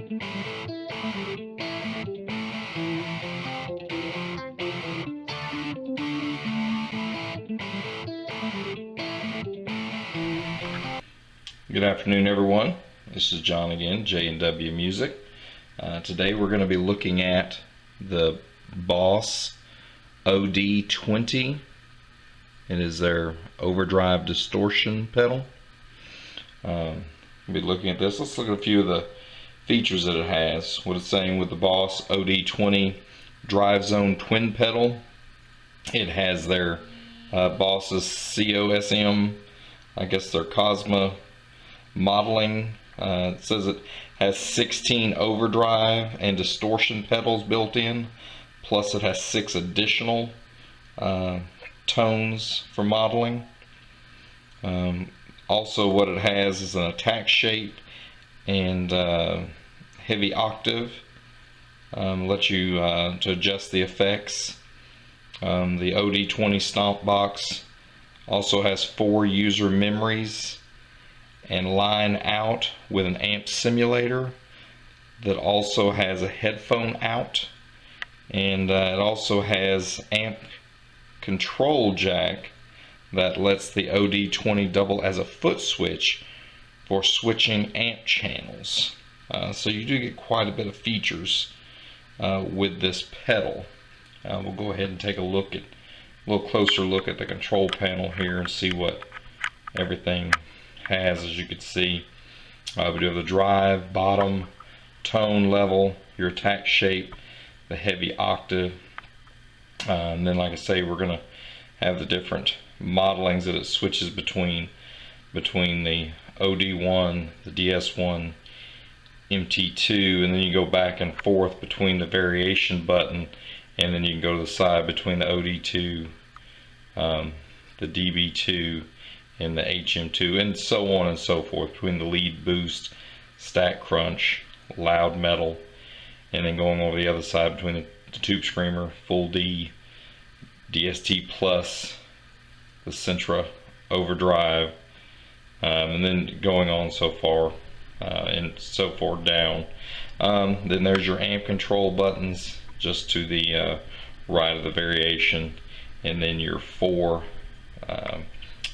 Good afternoon, everyone. This is John again, JandW Music. Today we're going to be looking at the Boss OD20. It is their overdrive distortion pedal. We'll be looking at this. Let's look at a few of the features that it has. What it's saying with the Boss OD20 Drive Zone Twin Pedal. It has their Boss's COSM, I guess their Cosma modeling. It says it has 16 overdrive and distortion pedals built in, plus it has 6 additional tones for modeling. Also what it has is an attack shape and heavy octave. Lets you to adjust the effects. The OD20 stomp box also has 4 user memories and line out with an amp simulator that also has a headphone out, and it also has amp control jack that lets the OD20 double as a foot switch for switching amp channels. So you do get quite a bit of features with this pedal. We'll go ahead and take a little closer look at the control panel here and see what everything has. As you can see, we do have the drive, bottom, tone level, your attack shape, the heavy octave, and then like I say, we're going to have the different modelings that it switches between the OD1, the DS1, MT2, and then you go back and forth between the variation button, and then you can go to the side between the OD2, the DB2, and the HM2, and so on and so forth, between the lead boost, stack crunch, loud metal, and then going over the other side between the tube screamer, full D, DST plus, the Sentra overdrive, and then going on so far and so far down. Then there's your amp control buttons just to the right of the variation, and then your 4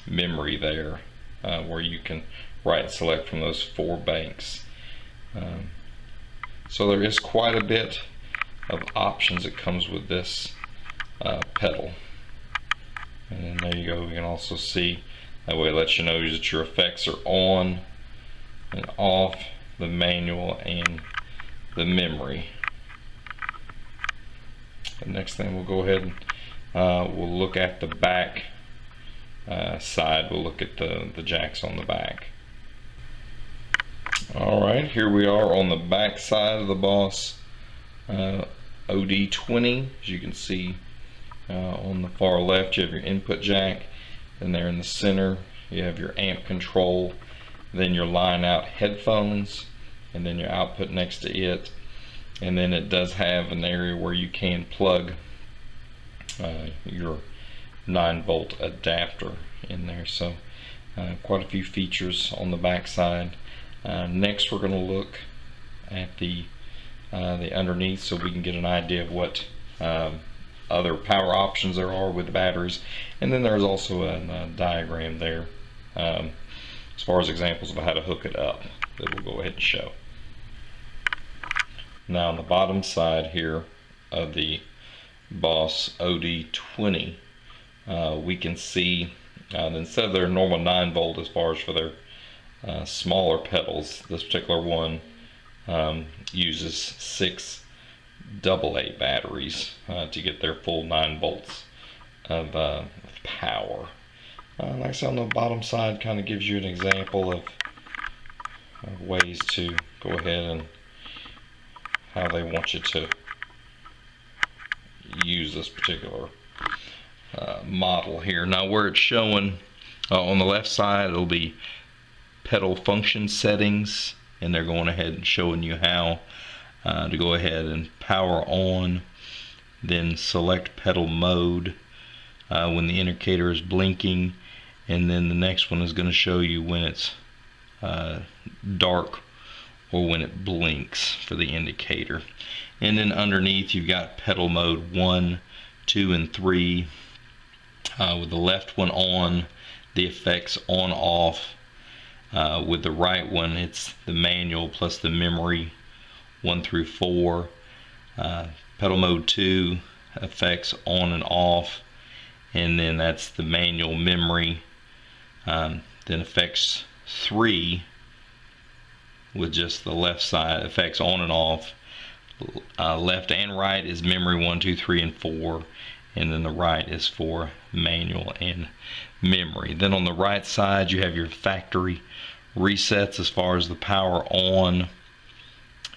memory there, where you can write and select from those 4 banks. So there is quite a bit of options that comes with this pedal. And then there you go, you can also see that way it lets you know that your effects are on and off, the manual and the memory. The next thing, we'll go ahead and we'll look at the back side. We'll look at the jacks on the back. Alright, here we are on the back side of the Boss OD20. As you can see, on the far left you have your input jack, and there in the center you have your amp control, then your line out headphones, and then your output next to it. And then it does have an area where you can plug your 9-volt adapter in there. So quite a few features on the back side. Next we're going to look at the underneath, so we can get an idea of what other power options there are with the batteries. And then there's also a diagram there as far as examples of how to hook it up that we'll go ahead and show. Now on the bottom side here of the Boss OD20, we can see instead of their normal 9-volt as far as for their smaller pedals, this particular one uses 6 AA batteries to get their full 9 volts of power. Like I said, on the bottom side kind of gives you an example of ways to go ahead and how they want you to use this particular model here. Now where it's showing on the left side, it'll be pedal function settings, and they're going ahead and showing you how to go ahead and power on, then select pedal mode when the indicator is blinking, and then the next one is going to show you when it's dark or when it blinks for the indicator. And then underneath you've got pedal mode 1, 2, and 3. With the left one on, the effects on off. With the right one, it's the manual plus the memory 1 through 4. Pedal mode 2, effects on and off, and then that's the manual memory. Then effects 3 with just the left side, effects on and off. Left and right is memory 1, 2, 3, and 4, and then the right is for manual and memory. Then on the right side you have your factory resets as far as the power on,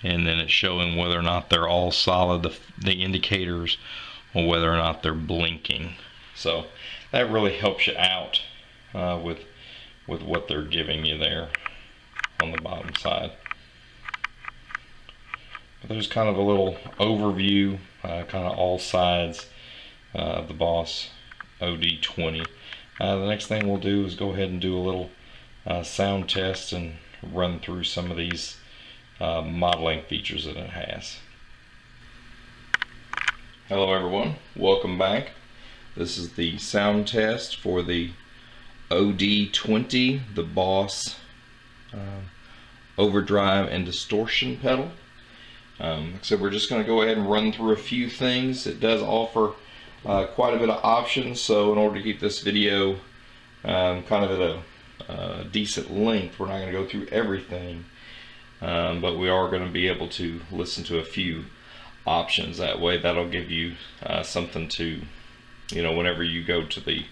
and then it's showing whether or not they're all solid, the indicators, or whether or not they're blinking. So that really helps you out with what they're giving you there on the bottom side. But there's kind of a little overview, kind of all sides of the Boss OD20. The next thing we'll do is go ahead and do a little sound test and run through some of these modeling features that it has. Hello everyone, welcome back. This is the sound test for the OD20, the Boss overdrive and distortion pedal. So we're just going to go ahead and run through a few things. It does offer quite a bit of options, so in order to keep this video kind of at a decent length, we're not going to go through everything, but we are going to be able to listen to a few options. That way that'll give you something to, whenever you go to the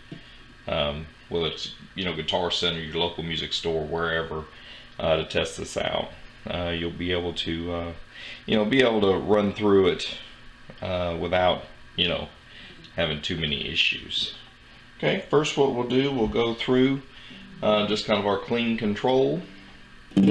whether it's Guitar Center, your local music store, wherever, to test this out. You'll be able to run through it without having too many issues. Okay, first what we'll do, we'll go through just kind of our clean control. As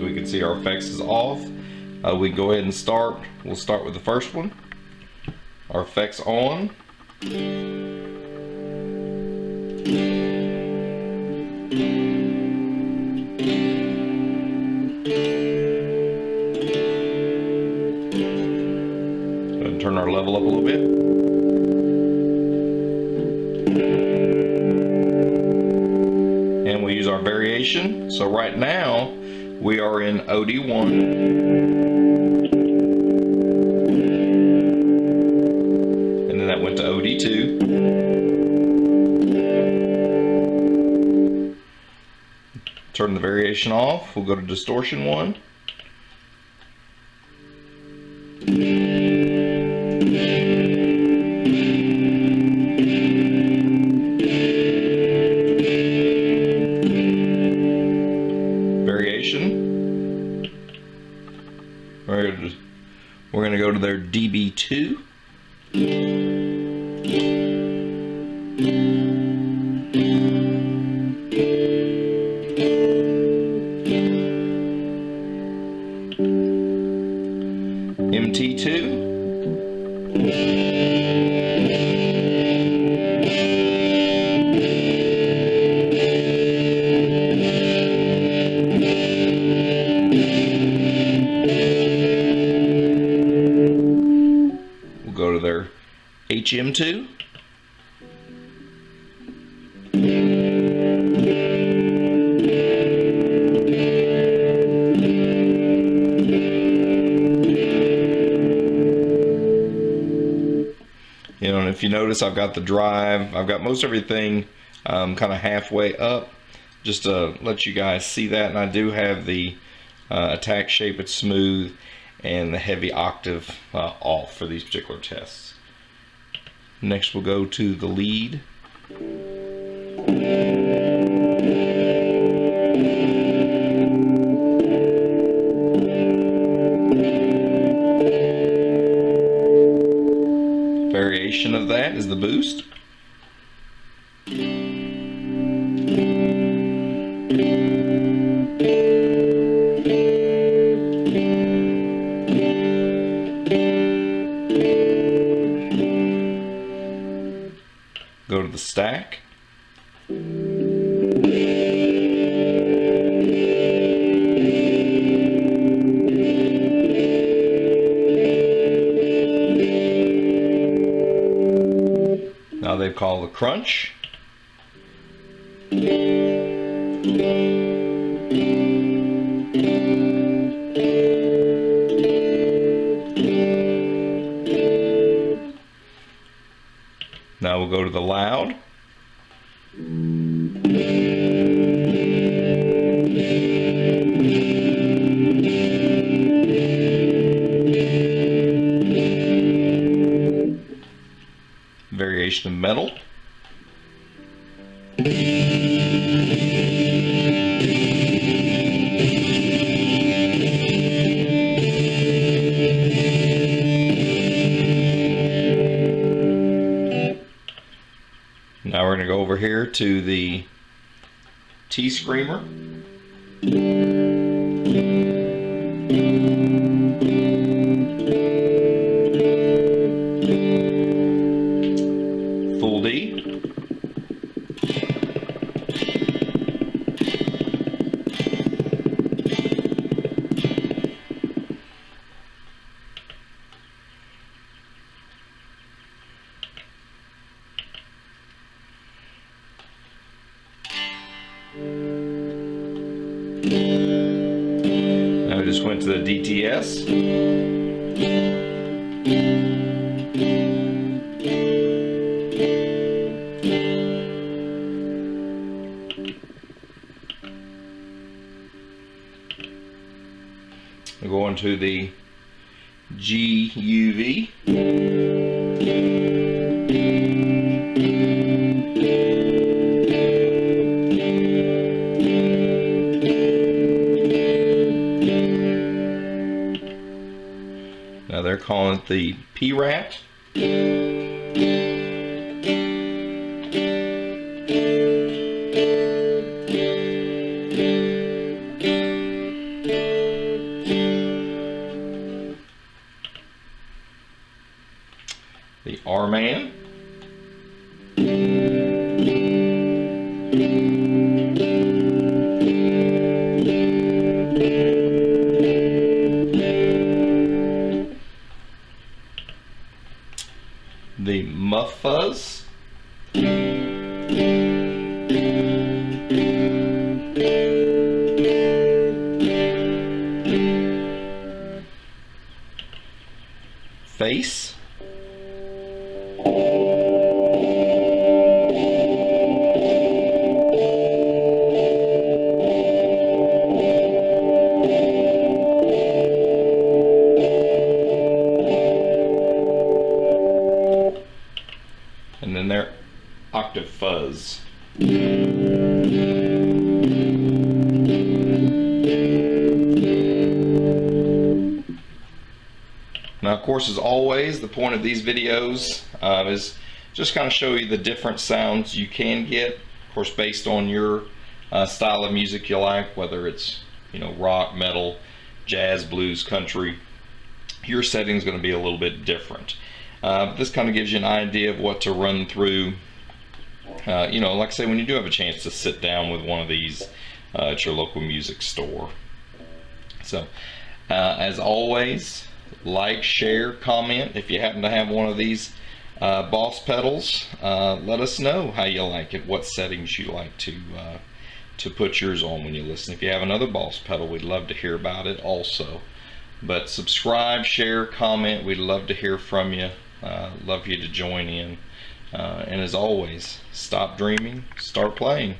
we can see, our effects is off. We go ahead and start. We'll start with the first one. Our effects on. And turn our level up a little bit. And we'll use our variation. So right now we are in OD1. And then that went to OD2. Turn the variation off. We'll go to distortion 1. Variation. We're going to go to their dB2. MT2. We'll go to their HM2. And if you notice, I've got the drive, I've got most everything kind of halfway up, just to let you guys see that. And I do have the attack shape, it's smooth, and the heavy octave off for these particular tests. Next we'll go to the lead. Variation of that is the boost. to the stack. Now they've called the crunch. Now we'll go to the loud. Variation of metal. Now we're going to go over here to the T-Screamer. Full D. Now I just went to the DTS. We're going to the JandW. Now they're calling it the P-Rat. The R-Man. The Muff Fuzz. Face. And then their octave fuzz. Now, of course, as always, the point of these videos is just kind of show you the different sounds you can get, of course, based on your style of music you like, whether it's, you know, rock, metal, jazz, blues, country. Your setting is going to be a little bit different. This kind of gives you an idea of what to run through. You know, like I say, when you do have a chance to sit down with one of these at your local music store. So, as always, like, share, comment. If you happen to have one of these Boss pedals, let us know how you like it, what settings you like to put yours on when you listen. If you have another Boss pedal, we'd love to hear about it also. But subscribe, share, comment. We'd love to hear from you. Love you to join in. And as always, stop dreaming, start playing.